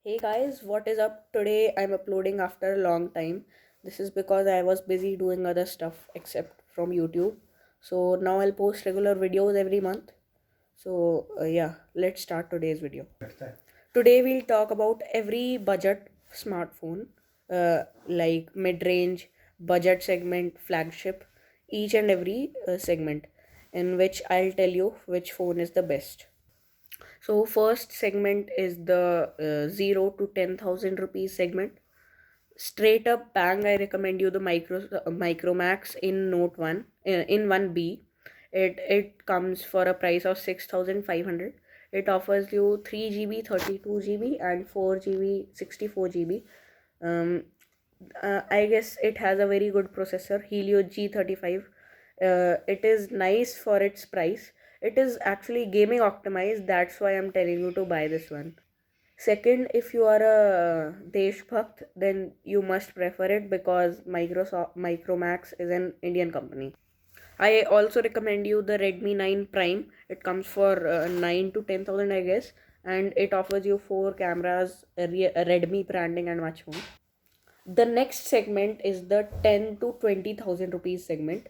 Hey guys, what is up? Today I'm uploading after a long time. This is because I was busy doing other stuff except from YouTube. So now I'll post regular videos every month. So let's start today's video. Today we'll talk about every budget smartphone, like mid-range, budget segment, flagship, each and every segment, in which I'll tell you which phone is the best. So first segment is the 0 to 10,000 rupees segment. Straight up bang, I recommend you the Micromax in Note 1 in 1B. It comes for a price of 6,500. It offers you 3 GB, 32 GB, and 4 GB, 64 GB. Um, I guess it has a very good processor, Helio G35. It is nice for its price. It is actually gaming optimized. That's why I'm telling you to buy this one. Second, if you are a Deshbhakt, then you must prefer it because Micromax is an Indian company. I also recommend you the Redmi 9 Prime. It comes for 9 to 10,000, I guess, and it offers you four cameras, a Redmi branding, and much more. The next segment is the 10 to 20,000 rupees segment.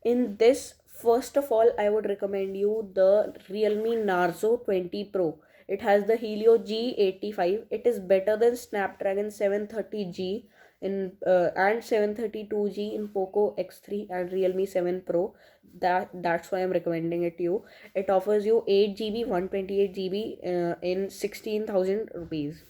In this, first of all, I would recommend you the Realme Narzo 20 Pro. It has the Helio G85. It is better than Snapdragon 730G in and 732G in Poco X3 and Realme 7 Pro. That's why I'm recommending it to you. It offers you 8 GB, 128 GB in 16,000 rupees.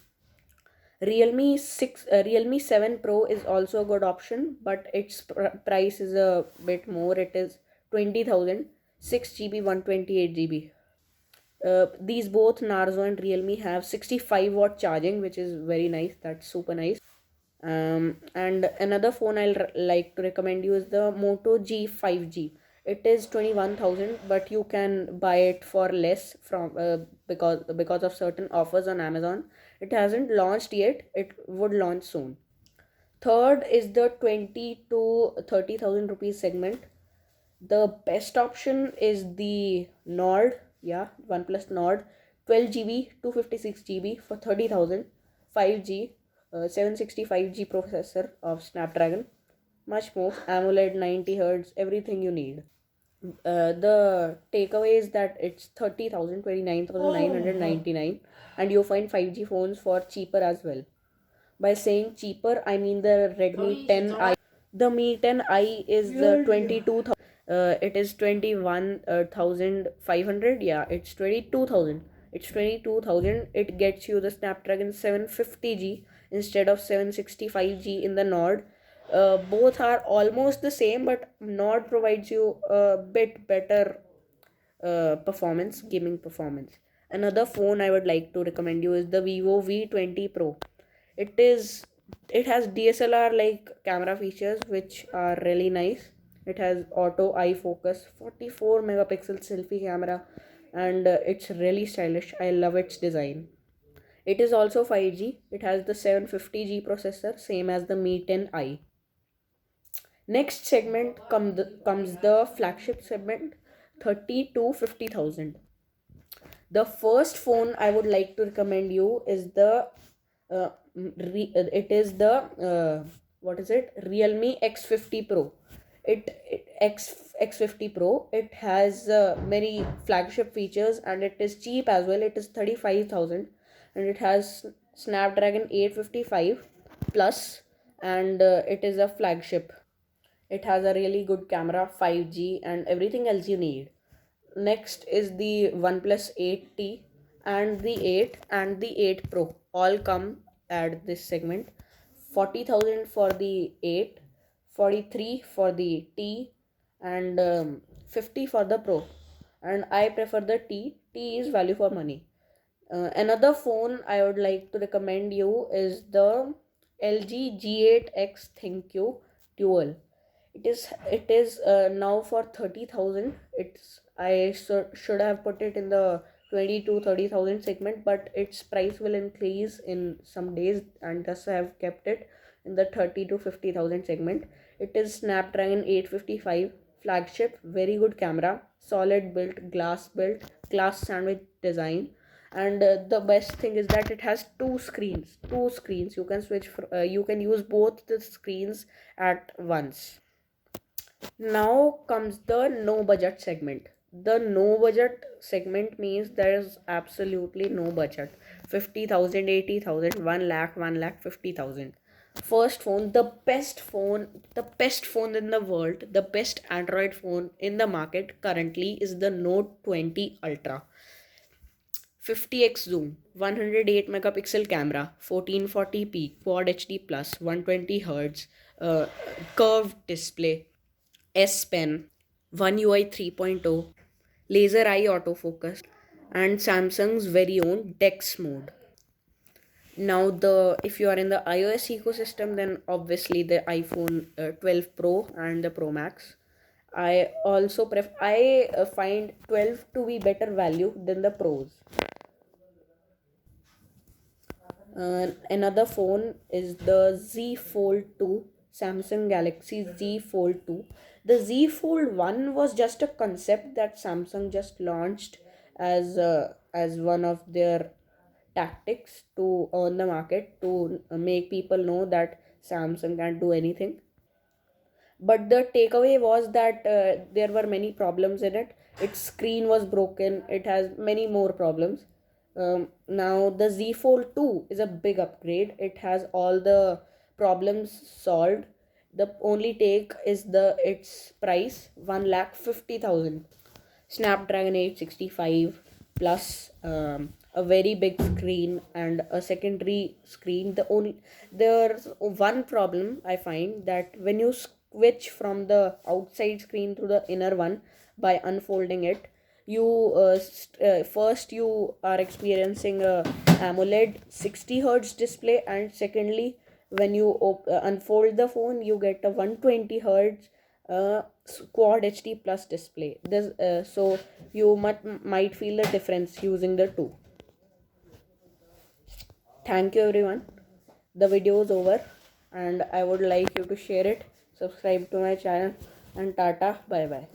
Realme 7 Pro is also a good option, but its price is a bit more. It is 20,000, 6 GB, 128 GB. These both Narzo and Realme have 65-watt charging, which is very nice. That's super nice. And another phone like to recommend you is the Moto G5G. It is 21,000, but you can buy it for less from because of certain offers on Amazon. It hasn't launched yet. It would launch soon. Third is the 20 to 30,000 rupees segment. The best option is the Nord, yeah, OnePlus Nord, 12 GB, 256 GB for 30,000, 5G, 765G processor of Snapdragon, much more, AMOLED 90 Hz, everything you need. The takeaway is that it's 30,000, 29,999, and you find 5G phones for cheaper as well. By saying cheaper, I mean the Redmi 10i. The Mi 10i is the 22,000. It is 21,500. Yeah, it's 22,000. It's 22,000. It gets you the Snapdragon 750G instead of 765G in the Nord. Both are almost the same, but Nord provides you a bit better gaming performance. Another phone I would like to recommend you is the Vivo V20 Pro. It is it has DSLR like camera features which are really nice. It has auto eye focus, 44 megapixel selfie camera, and it's really stylish. I love its design. It is also 5G. It has the 750G processor, same as the Mi 10i. Next segment comes the flagship segment, 30 to 50,000. The first phone I would like to recommend you is the it is the what is it? Realme X50 Pro. X50 Pro. It has many flagship features and it is cheap as well. It is 35,000 and it has Snapdragon 855 plus, and it is a flagship. It has a really good camera, 5G, and everything else you need. Next is the OnePlus 8T and the 8 and the 8 Pro. All come at this segment. 40,000 for the 8, 43 for the T, and 50 for the Pro. And I prefer the T. T is value for money. Another phone I would like to recommend you is the LG G8X ThinQ Dual. It is now for 30,000. Should have put it in the 20 to 30,000 segment, but its price will increase in some days, and thus I have kept it in the 30 to 50,000 segment. It is Snapdragon 855 flagship, very good camera, solid built, glass sandwich design, And the best thing is that it has two screens. You can you can use both the screens at once. Now comes the no budget segment. The no budget segment means there is absolutely no budget. 50,000, 80,000, 1 lakh, 1 lakh, 50,000. First phone, the best phone in the world, the best Android phone in the market currently is the Note 20 Ultra. 50x zoom, 108 megapixel camera, 1440p, Quad HD plus, 120 Hz, curved display, S Pen, One UI 3.0, laser eye autofocus, and Samsung's very own DeX mode. Now, the if you are in the iOS ecosystem, then obviously the iPhone 12 Pro and the Pro Max. I find 12 to be better value than the Pros. Another phone is the Z Fold 2, Samsung Galaxy Z Fold 2. The Z Fold 1 was just a concept that Samsung just launched as one of their tactics to earn the market, to make people know that Samsung can't do anything. But the takeaway was that there were many problems in it. Its screen was broken. It has many more problems. Now the Z Fold 2 is a big upgrade. It has all the problems solved. The only take is the its price, 1,50,000. Snapdragon 865 plus a very big screen and a secondary screen. There's one problem I find, that when you switch from the outside screen to the inner one by unfolding it, first you are experiencing a AMOLED 60 hertz display, and secondly, when you unfold the phone, you get a 120 hertz Quad HD plus display. So you might feel the difference using the two. Thank you everyone. The video is over, and I would like you to share it, subscribe to my channel, and tata, bye bye.